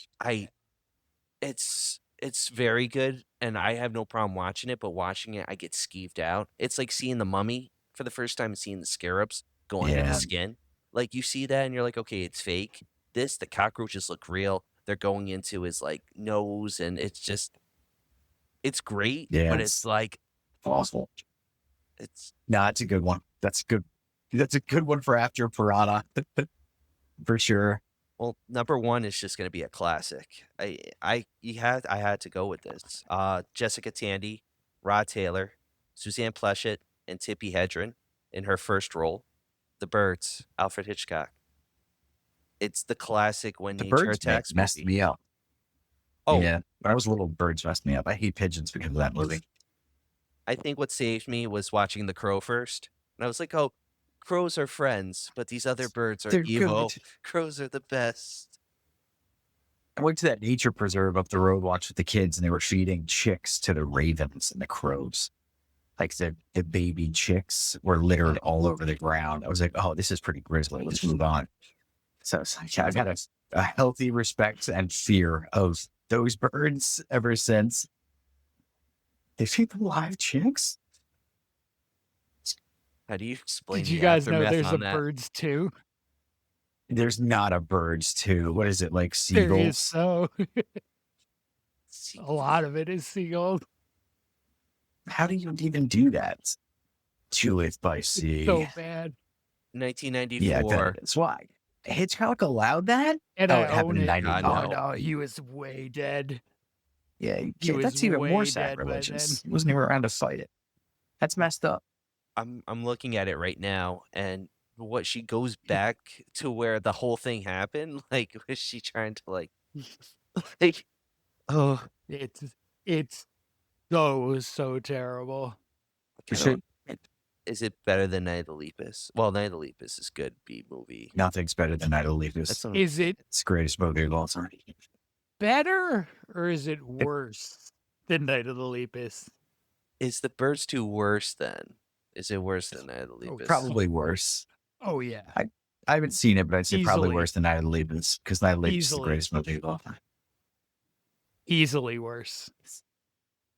it's very good and I have no problem watching it, but watching it I get skeeved out. It's like seeing the mummy for the first time and seeing the scarabs go under the Yeah. skin. Like you see that and you're like, okay, it's fake. The cockroaches look real. They're going into his like nose and it's great, Yeah, but it's it's like awful. it's It's a good one. That's good. That's a good one for after Piranha, for sure. well, number 1 is just gonna be a classic. I had to go with this. Jessica Tandy, Rod Taylor, Suzanne Pleshette, and Tippi Hedren in her first role. The Birds, Alfred Hitchcock. It's the classic when The nature birds attacks messed movie. me up. Oh, Yeah, when I was little, birds messed me up. I hate pigeons because of that movie. I think what saved me was watching The Crow first. And I was like, oh, crows are friends, but these other birds are They're evil. good. Crows are the best. I went to that nature preserve up the road, watched with the kids, and they were feeding chicks to the ravens and the crows. Like the baby chicks were littered all over the ground. I was like, oh, this is pretty grisly. Let's move on. So it's like, I've had a healthy respect and fear of those birds ever since. They feed them live chicks? How do you explain Did you the guys know aftermath there's on a that? birds too? There's not a birds too. What is it, like There is seagulls? so See, a lot of it is seagulls. How do you even do that? To live by sea. So bad. Yeah, I 1994. bet it's why. Hitchcock allowed that? And Oh, I it happened own in it. God, Oh 91. no, he was way dead. Yeah, He was that's even more way dead by then. sacrilegious. He wasn't even around to fight it. That's messed up. I'm looking at it right now, and what she goes back to where the whole thing happened. Like, was she trying to like, oh, It's so terrible. You I don't- should- is it better than Night of the Lepus? Well, Night of the Lepus is good B movie. Nothing's better than Night of the That's Lepus. what Is it It's the greatest movie of all time. better or is it worse than Night of the Lepus? Is The Birds 2 worse then? Is it worse than Night of the Oh, Lepus? Probably worse. Oh yeah. I haven't seen it, but I'd say probably Easily. worse than Night of the Lepus because Night of the Lepus is the Easily. greatest movie of all time. Easily worse.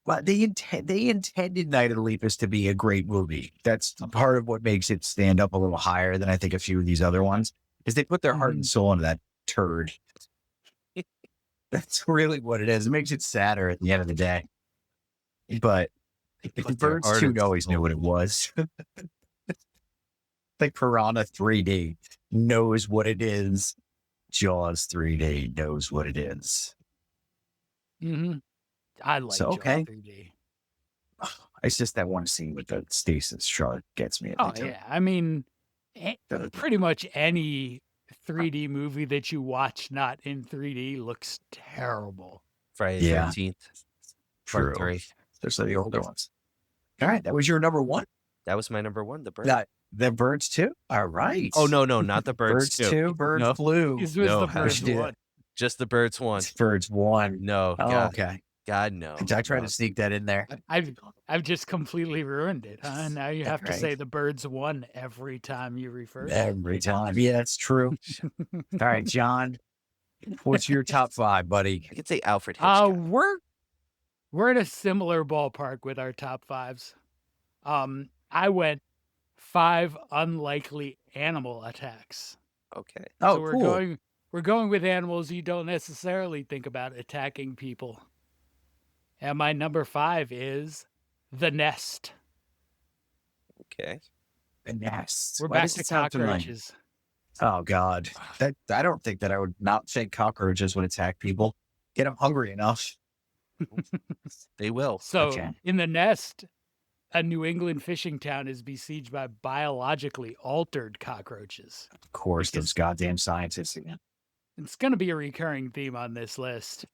But they intended Night of the Lepus to be a great movie. That's part of what makes it stand up a little higher than I think a few of these other ones. Is they put their heart and soul into that turd. That's really what it is. It makes it sadder at the end of the day. But the Put their Birds heart 2 and always knew soul. what it was. Like Piranha 3D knows what it is. Jaws 3D knows what it is. Mm-hmm. I like So, Jaws okay. 3D. It's just that one scene with the stasis shark gets me. Oh yeah. I mean, The- pretty much any 3D movie that you watch not in 3D looks terrible. Friday the Yeah. 13th, True. part 3. Especially the older ones. All right, that was your number one. That was my number 1, The Birds. The Birds 2. All right. Oh, no, not The Birds, Birds 2. Birds No. Blue. This was No, the how first did it? one. Just The Birds 1. It's Birds 1. No, Oh, God, okay. God, no. I tried no. to sneak that in there. I've just completely ruined it, huh? Now you have to Right. say the birds won every time you refer to it. Every time. Yeah, that's true. All right, John. What's your top 5, buddy? I could say Alfred Hitchcock. We're in a similar ballpark with our top 5s. I went 5 unlikely animal attacks. Okay. Oh, So cool. we're going with animals you don't necessarily think about attacking people. And my number 5 is The Nest. Okay. The Nest. We're Why back does to it sound familiar? cockroaches. Oh, God. I don't think that I would not think cockroaches would attack people. Get them hungry enough. They will. So Okay. in The Nest, a New England fishing town is besieged by biologically altered cockroaches. Of course, Because- those goddamn scientists again. It's going to be a recurring theme on this list.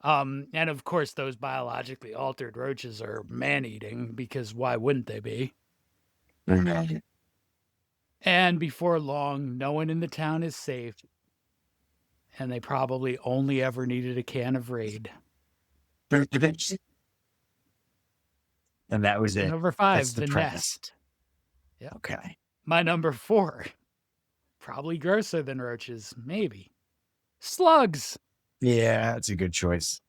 And of course, those biologically altered roaches are man-eating, because why wouldn't they be? And before long, no one in the town is safe. And they probably only ever needed a can of Raid. And that was it. Number 5, That's the the premise. nest. Okay. My number 4, probably grosser than roaches, maybe. Slugs. Yeah, that's a good choice.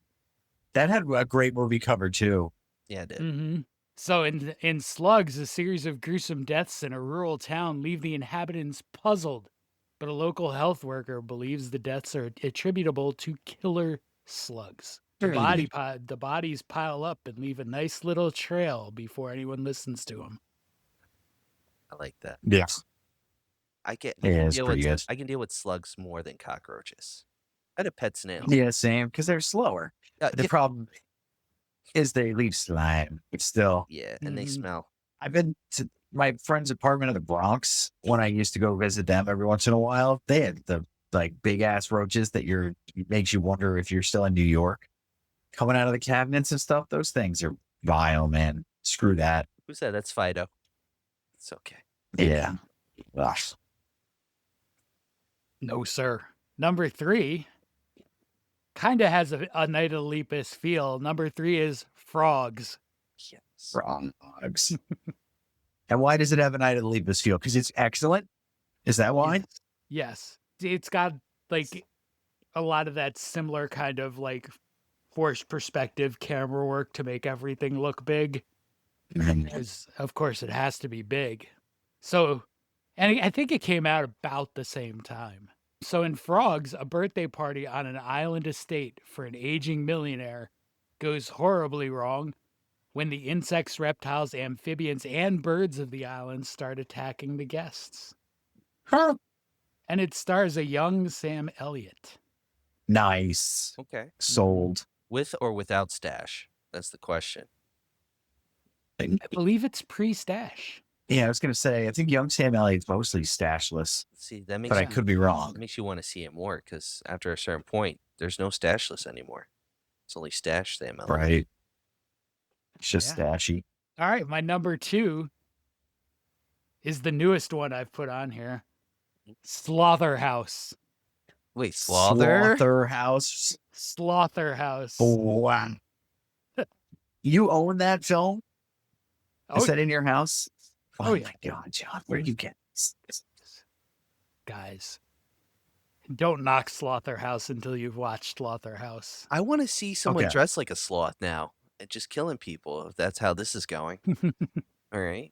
That had a great movie cover too. Yeah, it did. Mm-hmm. So in Slugs, a series of gruesome deaths in a rural town leave the inhabitants puzzled, but a local health worker believes the deaths are attributable to killer slugs. The bodies pile up and leave a nice little trail before anyone listens to them. I like that. Yeah. I can Yeah, it's deal pretty with good. I can deal with slugs more than cockroaches. I had a pet snail. Yeah, same. Because they're slower. The yeah, problem is they leave slime. But still, yeah, and they Mhm. smell. I've been to my friend's apartment in the Bronx when I used to go visit them every once in a while. They had the like big ass roaches that makes you wonder if you're still in New York, coming out of the cabinets and stuff. Those things are vile, man. Screw that. Who said that's Fido? It's okay. Yeah. Gosh. No, sir. Number 3 kind of has a Night of the Lepus feel. Number 3 is frogs. Yes. Frogs. And why does it have a Night of the Lepus feel? Because it's excellent? Is that why? Yes. It's got like a lot of that similar kind of like forced perspective camera work to make everything look big. Because of course it has to be big. So, and I think it came out about the same time. So in Frogs, a birthday party on an island estate for an aging millionaire goes horribly wrong when the insects, reptiles, amphibians, and birds of the island start attacking the guests. Huh. And it stars a young Sam Elliott. Nice. Okay. Sold. With or without stash? That's the question. I believe it's pre-stash. Yeah, I was going to say, I think young Sam Elliott's mostly stashless, See, that makes but I Yeah. could be wrong. that makes you want to see it more because after a certain point, there's no stashless anymore. It's only stash Sam Elliott. Right. It's just Yeah. stashy. All right, my number 2 is the newest one I've put on here. Slaughterhouse. Wait, Slaughter? Slaughterhouse. Slaughterhouse. Oh, wow. You own that film? Oh, Is that in your house? Oh, yeah. My God, John, where did you get this? guys, don't knock Slaughterhouse until you've watched Slaughterhouse. I want to see someone Okay. dressed like a sloth now and just killing people if that's how this is going. All right.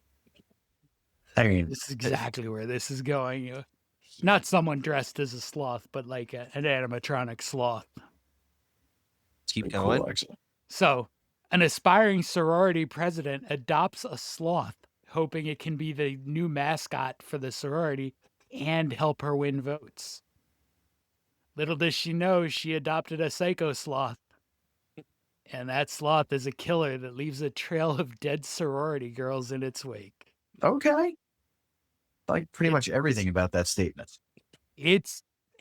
I mean, This is exactly where this is going. Not someone dressed as a sloth, but like an animatronic sloth. Keep cool, going. actually. So, an aspiring sorority president adopts a sloth, hoping it can be the new mascot for the sorority and help her win votes. Little does she know, she adopted a psycho sloth. And that sloth is a killer that leaves a trail of dead sorority girls in its wake. Okay. Like pretty much everything about that statement.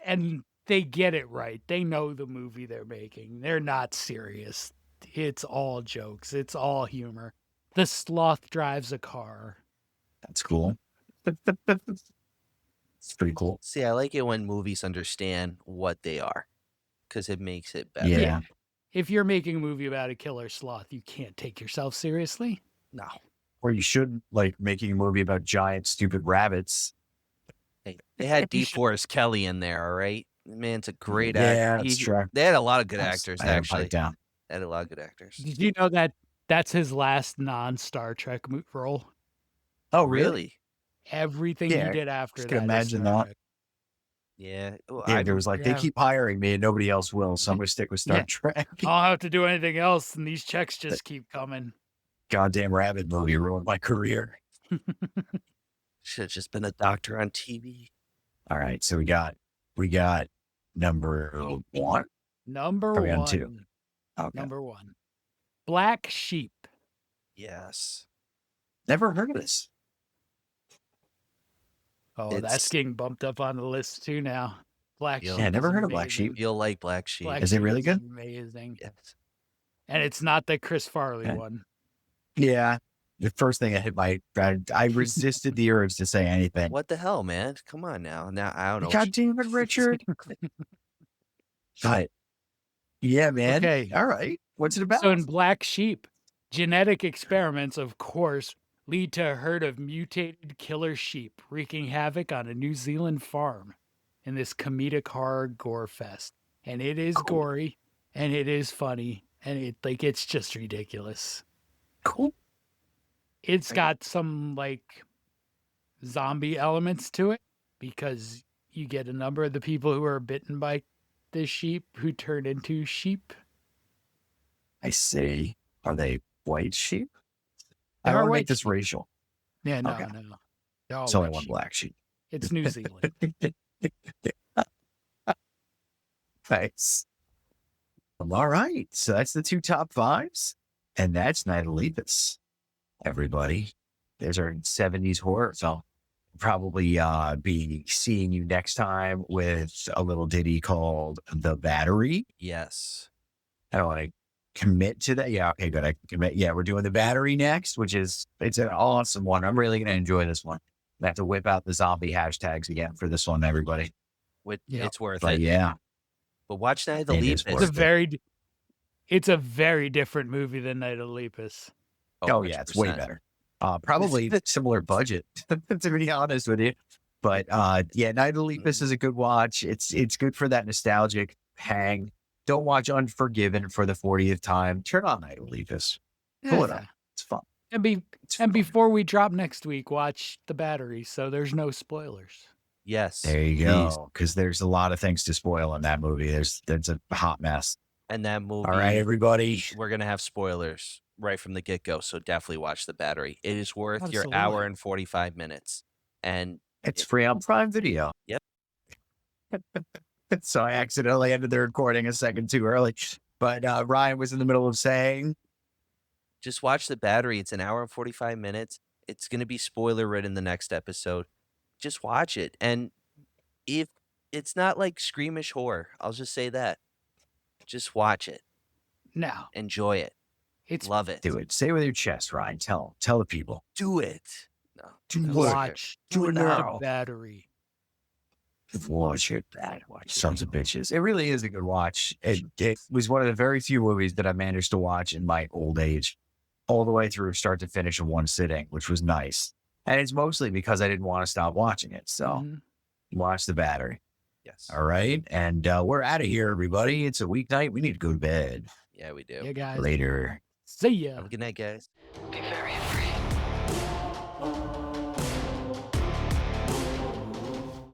And they get it right. They know the movie they're making. They're not serious. It's all jokes. It's all humor. The sloth drives a car. That's cool. It's pretty cool. See, I like it when movies understand what they are because it makes it better. Yeah. If you're making a movie about a killer sloth, you can't take yourself seriously. No. Or you should like making a movie about giant stupid rabbits. Hey, they had DeForest Kelly in there, all right? The man's a great Yeah, actor. that's true. They had a lot of good I actors, had to pipe actually. down. They had a lot of good actors. Did you know that that's his last non-Star Trek role? Oh, really? Everything Yeah, he did after just that. can is imagine Star that. Trek. Yeah. Well, Yeah, there was like, they yeah. keep hiring me and nobody else will, so I'm going to stick with Star Yeah. Trek. I don't have to do anything else, and these checks just keep coming. Goddamn rabbit movie ruined my career. should have just been a doctor on TV. All right, so we got number one. Number Are we on one. two? Okay. Number one. Black Sheep. Yes. Never heard of this. Oh, that's It's- getting bumped up on the list too now. Black Yeah, Sheep. never is heard of Black Sheep. amazing. You'll like Black Sheep. Black Is it Sheep really is good? Amazing. Yes. And it's not the Chris Farley Okay. one. Yeah. The first thing that hit I resisted the urge to say anything. What the hell, man? Come on now. Now I don't know. God damn it, Richard. But yeah, man. Okay. All right. What's it about? So in Black Sheep, genetic experiments, of course, lead to a herd of mutated killer sheep wreaking havoc on a New Zealand farm in this comedic horror gore fest. And it is gory and it is funny and it's just ridiculous. Cool. It's got some like zombie elements to it because you get a number of the people who are bitten by the sheep who turn into sheep. I see. Are they white sheep? They I are want to white make this sheep. racial. Yeah, no, Okay. no. They're all It's only white one sheep. black sheep. It's New Zealand. Nice. All right. So that's the 2 top 5s. And that's Night of Lepus. Everybody. There's our 70s horror. So probably be seeing you next time with a little ditty called The Battery. Yes. I don't want to commit to that. Yeah, okay, good. I can commit. Yeah, we're doing The Battery next, it's an awesome one. I'm really gonna enjoy this one. I have to whip out the zombie hashtags again for this one, everybody. Yeah. It's worth But it. yeah, But watch Night of the It is Lepus. worth it. It's a very different movie than Night of Lepus. oh yeah, it's way 100%. better. Probably similar budget, to be honest with you. But yeah, Night of Lepus is a good watch. It's good for that nostalgic hang. Don't watch Unforgiven for the 40th time. Turn on Night of Lepus. Pull it up. It's fun. It's fun. Before we drop next week, watch The Battery, so there's no spoilers. Yes. There you please. go. Because there's a lot of things to spoil in that movie. There's a hot mess. And that movie. All right, everybody. We're gonna have spoilers right from the get go, so definitely watch The Battery. It is worth your hour Absolutely. and 45 minutes. And It's free on Prime Video. Yep. So I accidentally ended the recording a second too early. But Ryan was in the middle of saying, just watch The Battery. It's an hour and 45 minutes. It's gonna be spoiler ridden the next episode. Just watch it. And if it's not like screamish horror, I'll just say that. Just watch it. Now, Enjoy it. it's Love it. do it. Say it with your chest, Ryan. Tell the people. Do it. No. Do no, it. sorry. watch Do it The now. Battery. Watch it. Sons of bitches. It really is a good watch. It was one of the very few movies that I managed to watch in my old age, all the way through start to finish in one sitting, which was nice. And it's mostly because I didn't want to stop watching it. So Mhm. watch The Battery. Yes. All right. And we're out of here, everybody. It's a weeknight. We need to go to bed Yeah, we do. Yeah, guys. later. See ya. Have a good night, guys. Be very